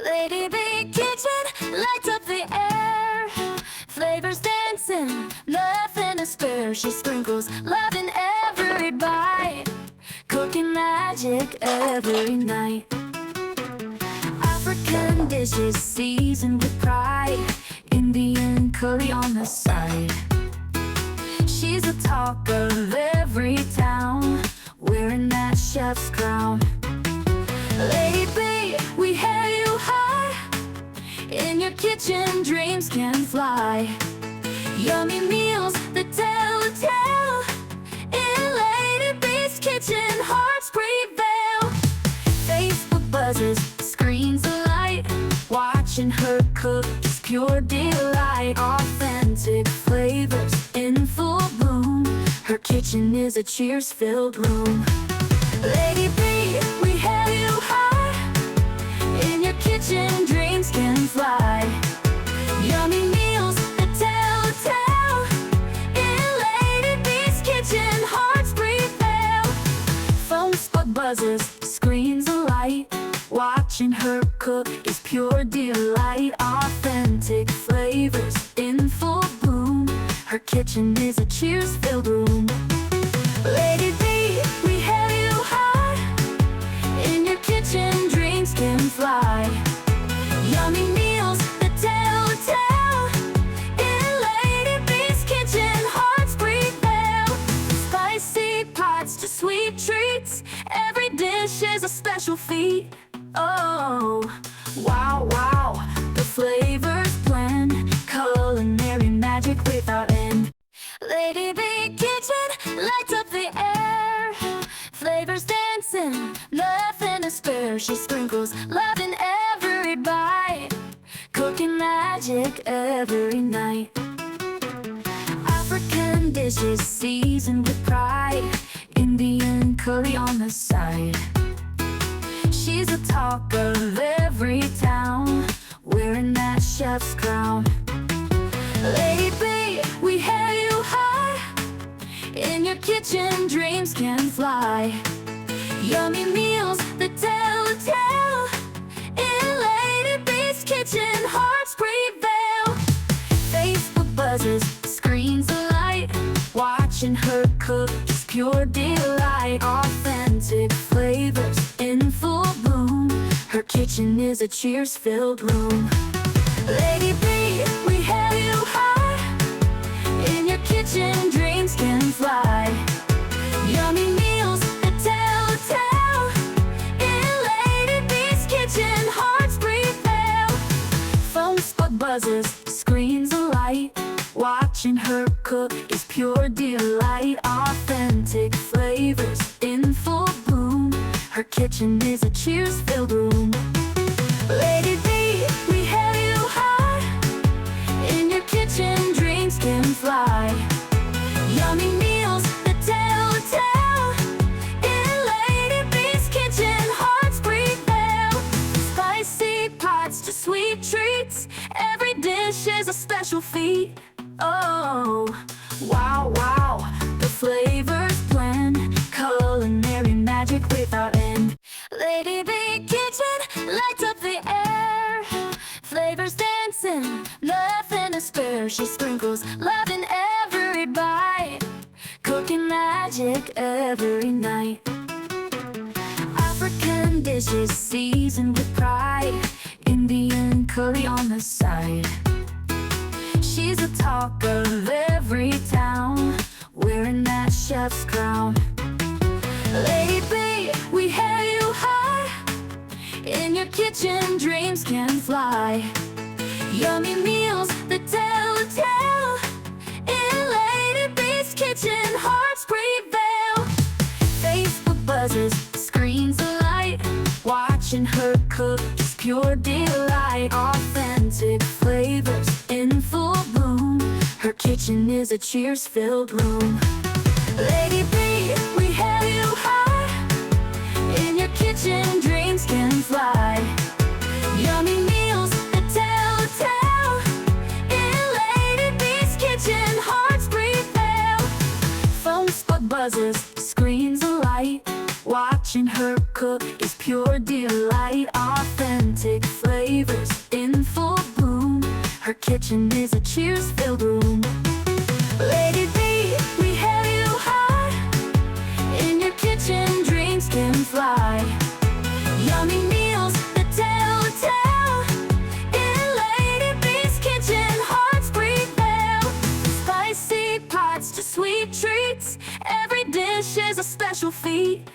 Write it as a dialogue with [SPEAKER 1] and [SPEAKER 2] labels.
[SPEAKER 1] Lady B kitchen lights up the air. Flavors dancing, nothing to spare. She sprinkles love in every bite, cooking magic every night. African dishes seasoned with pride, Indian curry on the side. She's the talk of every town, wearing that chef's crown. Lady B, we hail you high. In your kitchen, dreams can fly. Yummy meals that tell a tale. In Lady B's kitchen, hearts prevail. Facebook buzzes, screens alight. Watching her cook is pure delight. Authentic flavors in full bloom. Her kitchen is a cheers-filled room. Lady B, we hail you high. In your kitchen, dreams can fly. Yummy meals that tell a tale. In Lady B's kitchen, hearts prevail. Phone spot buzzes, screens alight. Watching her cook is pure delight. Authentic flavors in full bloom. Her kitchen is a cheers-filled room. Lady B, we hail you high. In your kitchen, dreams can fly. Yummy meals that tell a tale. In Lady B's kitchen, hearts prevail. Spicy pots to sweet treats, every dish is a special feat. Oh, wow, wow, the flavors blend, culinary magic without end. Lady B kitchen lights up the air. Flavors dancing, nothing to spare. She sprinkles love in every bite, cooking magic every night. African dishes seasoned with pride, Indian curry on the side. She's the talk of every town, wearing that chef's crown. Lady B, we hail you high. In your kitchen, dreams can fly. Yummy meals that tell a tale. In Lady B's kitchen, hearts prevail. Facebook buzzes, screens alight. Watching her cook is pure delight. Authentic flavors in full bloom. Her kitchen is a cheers-filled room. Lady B, we hail you high. In your kitchen, dreams can fly. Yummy meals that tell a tale. In Lady B's kitchen, hearts prevail. Phone spot buzzes, screens alight. Watching her cook is pure delight. Authentic flavors in full bloom. Her kitchen is a cheers-filled room. Lady B, we hail you high. In your kitchen, dreams can fly. Yummy meals that tell a tale. In Lady B's kitchen, hearts prevail. Spicy pots to sweet treats, every dish is a special feat. Oh, wow, wow, the flavors blend, culinary magic without end. Lady B kitchen lights up the air. Flavors dancing, nothing to spare. She sprinkles love in every bite, cooking magic every night. African dishes seasoned with pride, Indian curry on the side. She's the talk of every town, wearing that chef's crown. Lady B, we hail you high. In your kitchen, dreams can fly. Yummy meals that tell a tale. In Lady B's kitchen, hearts prevail. Facebook buzzes, screens alight. Watching her cook is pure delight. Authentic flavors in full bloom. Her kitchen is a cheers-filled room. Lady B, we hail you high. In your kitchen, dreams can fly. Yummy meals that tell a tale. In Lady B's kitchen, hearts prevail. Phone spot buzzes, screens alight. Watching her cook is pure delight. Authentic flavors in full bloom. Her kitchen is a cheers-filled room. Lady B, we have you high. In your kitchen, dreams can fly. Yummy meals that tell a tale. In Lady B's kitchen, hearts prevail. Spicy pots to sweet treats. Every dish is a special feat.